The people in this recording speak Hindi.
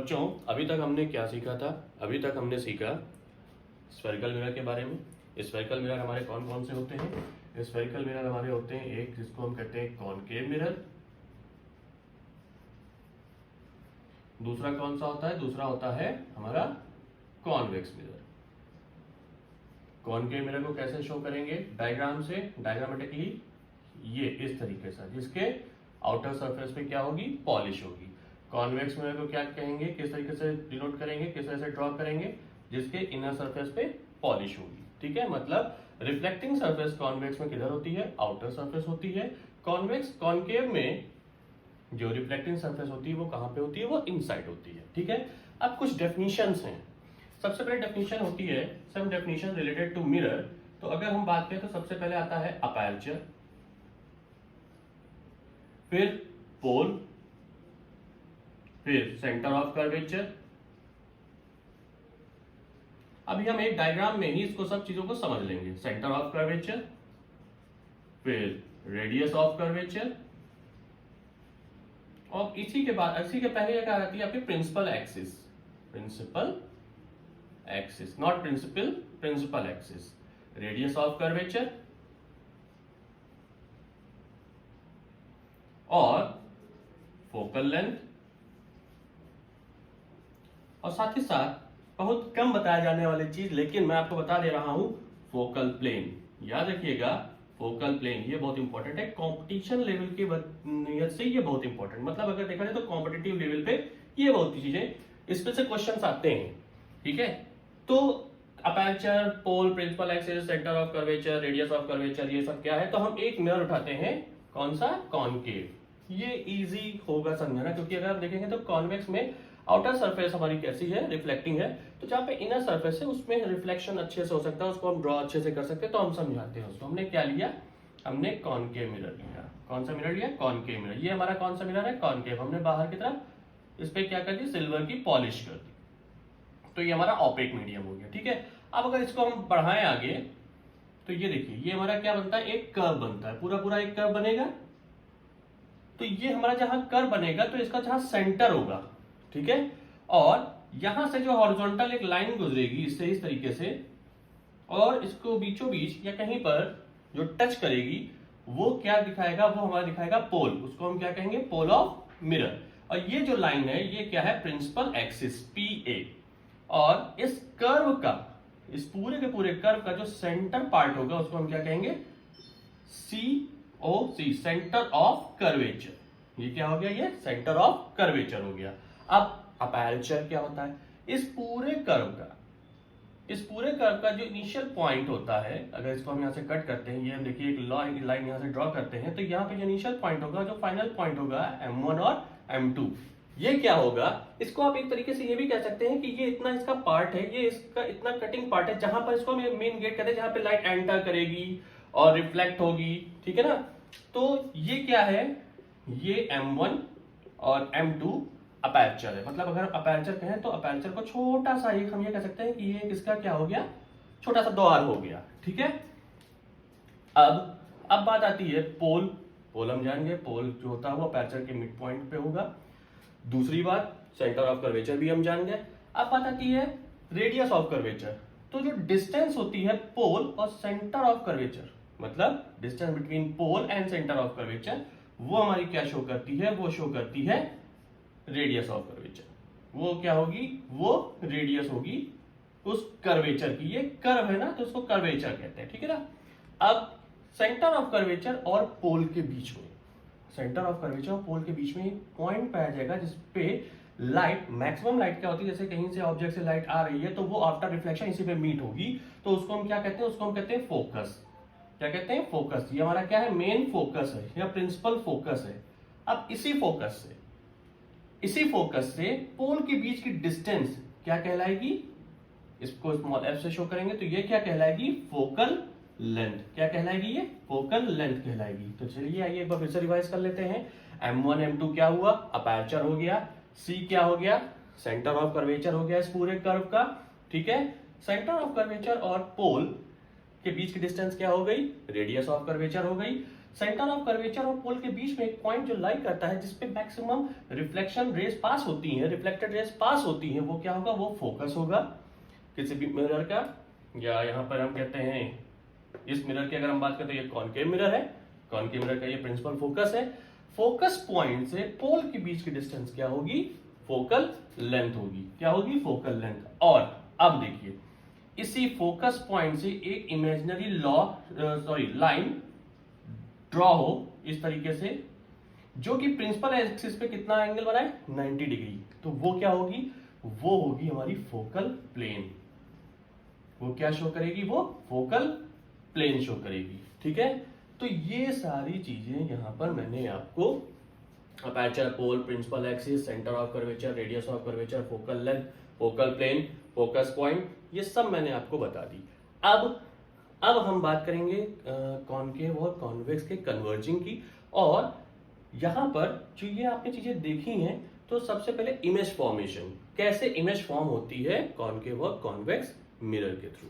बच्चों अभी तक हमने क्या सीखा था? अभी तक हमने सीखा स्फेरिकल मिरर के बारे में। स्फेरिकल मिरर हमारे कौन कौन से होते हैं? स्फेरिकल मिरर हमारे होते हैं एक जिसको हम कहते हैं कॉनकेव मिरर। दूसरा कौन सा होता है? दूसरा होता है हमारा कॉन्वेक्स मिरर। कॉनकेव मिरर को कैसे शो करेंगे? डायग्राम से, डायग्रामेटिकली ये इस तरीके से, जिसके आउटर सरफेस पे क्या होगी? पॉलिश होगी। कॉन्वेक्स मिरर को क्या कहेंगे? किस तरीके से डिनोट करेंगे, किस तरह से ड्रॉ करेंगे? जिसके इनर सरफेस पे पॉलिश होगी। ठीक है, मतलब रिफ्लेक्टिंग सरफेस कॉन्वेक्स में किधर होती है? आउटर सरफेस होती है। कॉन्वेक्स कॉनकेव में जो रिफ्लेक्टिंग सरफेस होती है वो कहां पे होती है? वो इनसाइड होती है। ठीक है, अब कुछ डेफिनेशंस हैं। सबसे पहले डेफिनेशन होती है सम डेफिनेशन रिलेटेड टू मिरर। तो अगर हम बात करें तो सबसे पहले आता है अपर्चर, फिर पोल, फिर सेंटर ऑफ कर्वेचर। अभी हम एक डायग्राम में ही इसको सब चीजों को समझ लेंगे। सेंटर ऑफ कर्वेचर, फिर रेडियस ऑफ कर्वेचर, और इसी के पहले क्या आती है आपकी? Principal axis. Principal axis, not principal, principal axis. Radius of curvature और फोकल लेंथ, और साथ ही साथ बहुत कम बताया जाने वाली चीज, लेकिन मैं आपको बता दे रहा हूं, फोकल प्लेन। याद रखिएगा, फोकल प्लेन ये बहुत इंपॉर्टेंट है। कंपटीशन लेवल की नियत से ये बहुत इंपॉर्टेंट, मतलब अगर देखा जाए तो कॉम्पिटिटिव लेवल पे ये बहुत चीजें, इस पे से क्वेश्चन आते हैं। ठीक है, तो aperture, pole, principal axis, centre of curvature, radius of curvature, ये सब क्या है? तो हम एक मिरर उठाते हैं, कौन सा? कॉनकेव। ये इजी होगा समझना, क्योंकि अगर आप देखेंगे तो कॉन्वेक्स में आउटर सरफेस हमारी कैसी है? रिफ्लेक्टिंग है। तो जहां पे इनर सरफेस है उसमें रिफ्लेक्शन अच्छे से हो सकता है, उसको हम ड्रॉ अच्छे से कर सकते हैं। तो हम समझाते हैं उसको। हमने क्या लिया? हमने कॉनकेव मिरर लिया। कौन सा मिरर लिया? Concave mirror. ये हमारा कौन सा मिरर है? कॉनकेव। हमने बाहर की तरफ इस पे क्या कर दी? सिल्वर की पॉलिश कर दी। तो ये हमारा ऑपेक मीडियम हो गया। ठीक है, अब अगर इसको हम बढ़ाएं आगे तो ये देखिए, ये हमारा क्या बनता है? एक कर्व बनता है, पूरा पूरा एक कर्व बनेगा। तो ये हमारा जहां कर्व बनेगा तो इसका जहां सेंटर होगा, ठीक है, और यहां से जो हॉरिजॉन्टल एक लाइन गुजरेगी इससे, इस तरीके से, और इसको बीचों बीच या कहीं पर जो टच करेगी वो क्या दिखाएगा? वो हमारा दिखाएगा पोल। उसको हम क्या कहेंगे? Pole of mirror. और ये जो लाइन है ये क्या है? Principal axis, PA। और इस कर्व का, इस पूरे के पूरे कर्व का जो सेंटर पार्ट होगा उसको हम क्या कहेंगे? COC, centre of curvature. ये क्या हो गया? ये सेंटर ऑफ कर्वेचर हो गया। अब अपर्चर क्या होता है? इस पूरे कर्व का जो इनिशियल पॉइंट होता है, अगर इसको हम यहां से कट करते हैं, ये हम देखिए एक लाइन यहां से ड्रॉ करते हैं, तो यहाँ पे जो इनिशियल पॉइंट होगा, जो फाइनल पॉइंट होगा, M1 और M2, ये क्या होगा? इसको आप एक तरीके से ये भी कह सकते हैं कि ये इतना इसका पार्ट है, ये इसका इतना कटिंग पार्ट है, जहां पर इसको हम मेन गेट कहते हैं, जहां पे लाइट एंटर करेगी और रिफ्लेक्ट होगी। ठीक है ना? तो ये क्या है? ये M1 और M2 अपर्चर है। मतलब अगर अपर्चर कहें तो अपर्चर को छोटा सा एक हम ये कह सकते हैं कि ये किसका क्या हो गया? छोटा सा द्वार हो गया। ठीक है, अब बात आती है पोल। पोल हम जानेंगे, पोल जो होता है वो अपर्चर के मिड पॉइंट पे होगा। दूसरी बात, सेंटर ऑफ कर्वेचर भी हम जान गए। अब बात आती है रेडियस ऑफ कर्वेचर। तो जो डिस्टेंस होती है पोल और सेंटर ऑफ कर्वेचर, मतलब distance between pole and centre of curvature, वो हमारी क्या शो करती है? वो शो करती है रेडियस ऑफ कर्वेचर। वो क्या होगी? वो रेडियस होगी उस कर्वेचर की। ये कर्व है ना, तो उसको कर्वेचर कहते हैं। ठीक है ना? अब सेंटर ऑफ कर्वेचर और पोल के बीच में, सेंटर ऑफ कर्वेचर और पोल के बीच में एक पॉइंट पाया जाएगा जिसपे लाइट, मैक्सिमम लाइट क्या होती है? जैसे कहीं से ऑब्जेक्ट से लाइट आ रही है तो वो आफ्टर रिफ्लेक्शन इसी पे मीट होगी, तो उसको हम क्या कहते हैं? उसको हम कहते हैं फोकस। क्या कहते हैं? फोकस। ये हमारा क्या है? मेन फोकस है या प्रिंसिपल फोकस है। अब इसी फोकस से पोल के बीच की डिस्टेंस क्या कहलाएगी? इसको स्मॉल f से शो करेंगे तो ये क्या कहलाएगी? Focal length. क्या कहलाएगी? ये फोकल लेंथ कहलाएगी। तो चलिए आइए एक बार फिर से रिवाइज कर लेते हैं। M1 M2 क्या हुआ? अपर्चर हो गया। C क्या हो गया? सेंटर ऑफ कर्वेचर हो गया इस पूरे कर्व का। ठीक है, सेंटर ऑफ कर्वेचर और पोल के बीच की डिस्टेंस क्या हो गई? रेडियस ऑफ कर्वेचर हो गई। सेंटर ऑफ कर्वेचर और पोल के बीच में एक पॉइंट जो लाई करता है जिसपे मैक्सिमम रिफ्लेक्शन रेज पास होती हैं, रिफ्लेक्टेड रेज पास होती हैं, वो क्या होगा, वो फोकस होगा किसी भी मिरर का। या यहाँ पर हम कहते हैं इस मिरर की अगर हम बात करें तो ये कॉनकेव मिरर है, कॉनकेव मिरर का ये प्रिंसिपल फोकस है। फोकस पॉइंट से पोल के बीच की डिस्टेंस क्या होगी, फोकल लेंथ होगी। क्या होगी, फोकल लेंथ। और अब देखिए इसी फोकस पॉइंट से एक इमेजिनरी लाइन ड्रॉ हो इस तरीके से, जो कि प्रिंसिपल एक्सिस पे कितना एंगल बनाए, 90 डिग्री। तो वो क्या होगी, वो होगी हमारी फोकल प्लेन। वो क्या शो करेगी, वो फोकल प्लेन शो करेगी। ठीक है, तो ये सारी चीजें यहां पर मैंने आपको aperture, pole, principal axis, centre of curvature, radius of curvature, focal length, focal plane, focus point, ये सब मैंने आपको बता दी। अब हम बात करेंगे कॉनकेव और कॉन्वेक्स के कन्वर्जिंग की। और यहां पर जो ये आपने चीजें देखी हैं, तो सबसे पहले इमेज फॉर्मेशन, कैसे इमेज फॉर्म होती है कॉनकेव और कॉन्वेक्स मिरर के थ्रू।